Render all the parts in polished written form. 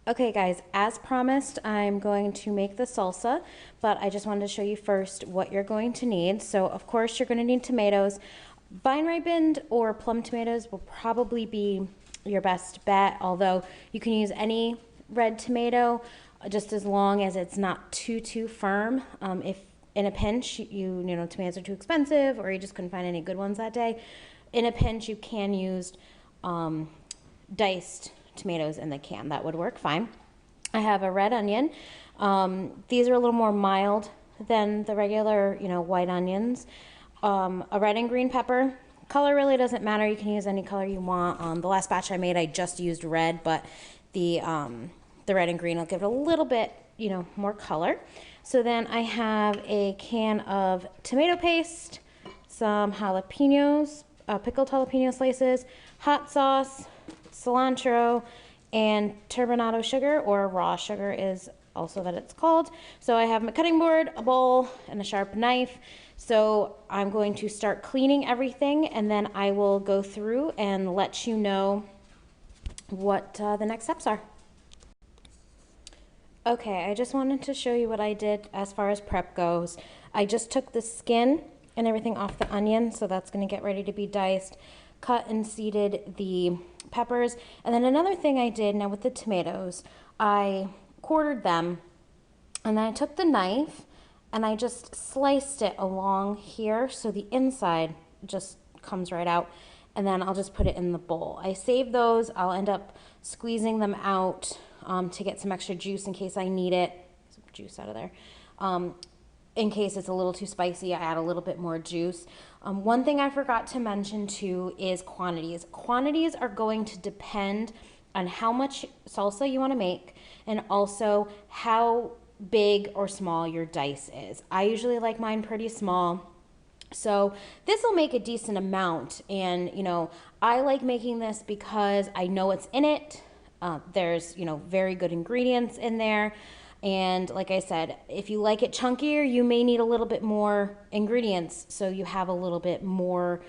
Okay guys, as promised, I'm going to make the salsa, but I just wanted to show you first what you're going to need. So of course you're going to need tomatoes. Vine ripened or plum tomatoes will probably be your best bet, although you can use any red tomato just as long as it's not too firm. If in a pinch tomatoes are too expensive or you just couldn't find any good ones that day, in a pinch you can use diced tomatoes in the can. That would work fine. I have a red onion. These are a little more mild than the regular, white onions. A red and green pepper. Color really doesn't matter. You can use any color you want. The last batch I made, I just used red, but the red and green will give it a little bit, more color. So then I have a can of tomato paste, some jalapenos, pickled jalapeno slices, hot sauce, cilantro, and turbinado sugar, or raw sugar is also that it's called. So I have my cutting board, a bowl, and a sharp knife. So I'm going to start cleaning everything, and then I will go through and let you know what the next steps are. Okay, I just wanted to show you what I did as far as prep goes. I just took the skin and everything off the onion, so that's going to get ready to be diced. Cut and seeded the peppers. And then another thing I did now with the tomatoes, I quartered them, and then I took the knife and I just sliced it along here so the inside just comes right out, and then I'll just put it in the bowl. I saved those. I'll end up squeezing them out to get some extra juice in case I need it. Some juice out of there. In case it's a little too spicy, I add a little bit more juice. One thing I forgot to mention too is quantities. Quantities are going to depend on how much salsa you want to make, and also how big or small your dice is. I usually like mine pretty small, so this will make a decent amount. And I like making this because I know what's in it. There's very good ingredients in there. And like I said, if you like it chunkier, you may need a little bit more ingredients, so you have a little bit more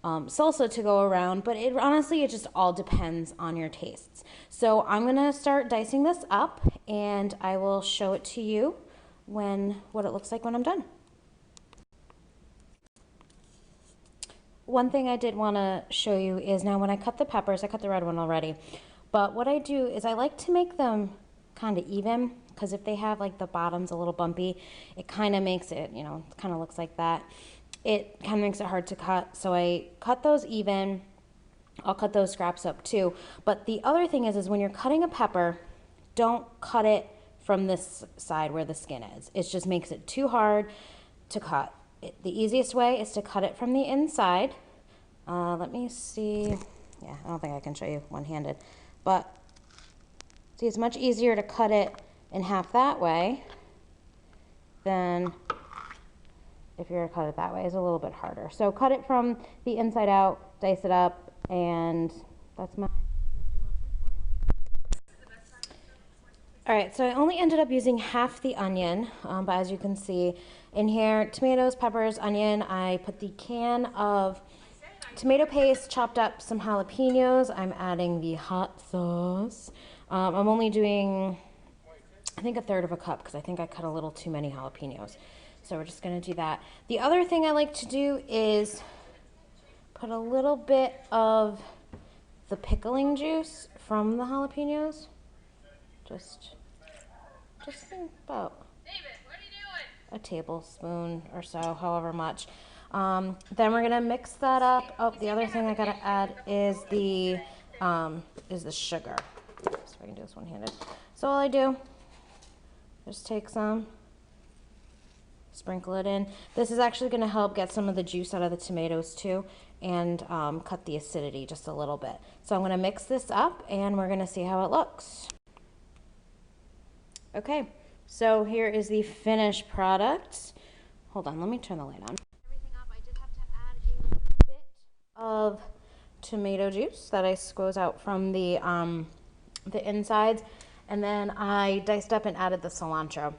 salsa to go around. But honestly, it just all depends on your tastes. So I'm gonna start dicing this up, and I will show it to you what it looks like when I'm done. One thing I did want to show you is now when I cut the peppers, I cut the red one already, but what I do is I like to make them kind of even, because if they have like the bottoms a little bumpy, it kind of makes it, it kind of looks like that. It kind of makes it hard to cut. So I cut those even. I'll cut those scraps up too. But the other thing is when you're cutting a pepper, don't cut it from this side where the skin is. It just makes it too hard to cut. The easiest way is to cut it from the inside. Let me see. Yeah, I don't think I can show you one-handed, but see, it's much easier to cut it in half that way than if you're to cut it that way. It's a little bit harder. So cut it from the inside out, dice it up, and that's my... All right, so I only ended up using half the onion, but as you can see in here, tomatoes, peppers, onion. I put the can of tomato paste, chopped up some jalapenos. I'm adding the hot sauce. I'm only doing, I think, a third of a cup because I think I cut a little too many jalapenos. So we're just gonna do that. The other thing I like to do is put a little bit of the pickling juice from the jalapenos. Just about a tablespoon or so, however much. Then we're gonna mix that up. Oh, the other thing I gotta add is the sugar. So I can do this one-handed. So all I do, just take some, sprinkle it in. This is actually gonna help get some of the juice out of the tomatoes too, and cut the acidity just a little bit. So I'm gonna mix this up, and we're gonna see how it looks. Okay, so here is the finished product. Hold on, let me turn the light on. Everything up, I did have to add a little bit of tomato juice that I squeeze out from the insides, and then I diced up and added the cilantro.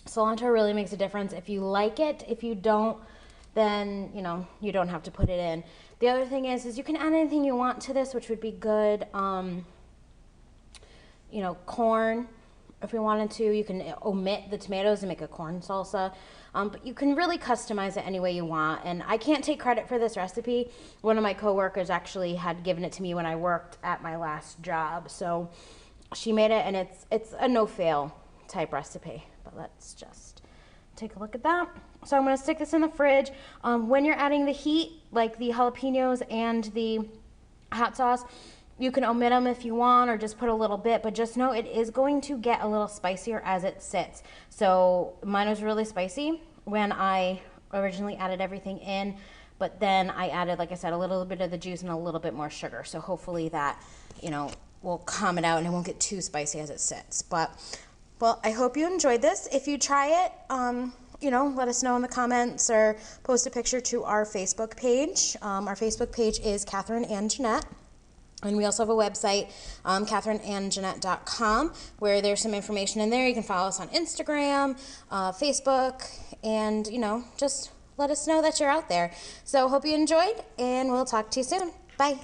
Cilantro really makes a difference. If you like it, if you don't, then you don't have to put it in. The other thing is you can add anything you want to this, which would be good. you know, corn. If we wanted to, you can omit the tomatoes and make a corn salsa. But you can really customize it any way you want. And I can't take credit for this recipe. One of my coworkers actually had given it to me when I worked at my last job. So she made it, and it's a no-fail type recipe. But let's just take a look at that. So I'm going to stick this in the fridge. When you're adding the heat, like the jalapenos and the hot sauce, you can omit them if you want, or just put a little bit, but just know it is going to get a little spicier as it sits. So mine was really spicy when I originally added everything in, but then I added, like I said, a little bit of the juice and a little bit more sugar. So hopefully that, you know, will calm it out and it won't get too spicy as it sits. But, well, I hope you enjoyed this. If you try it, you know, let us know in the comments or post a picture to our Facebook page. Our Facebook page is Katherine and Jeanette. And we also have a website, katherineandjeanette.com, where there's some information in there. You can follow us on Instagram, Facebook, and, you know, just let us know that you're out there. So hope you enjoyed, and we'll talk to you soon. Bye.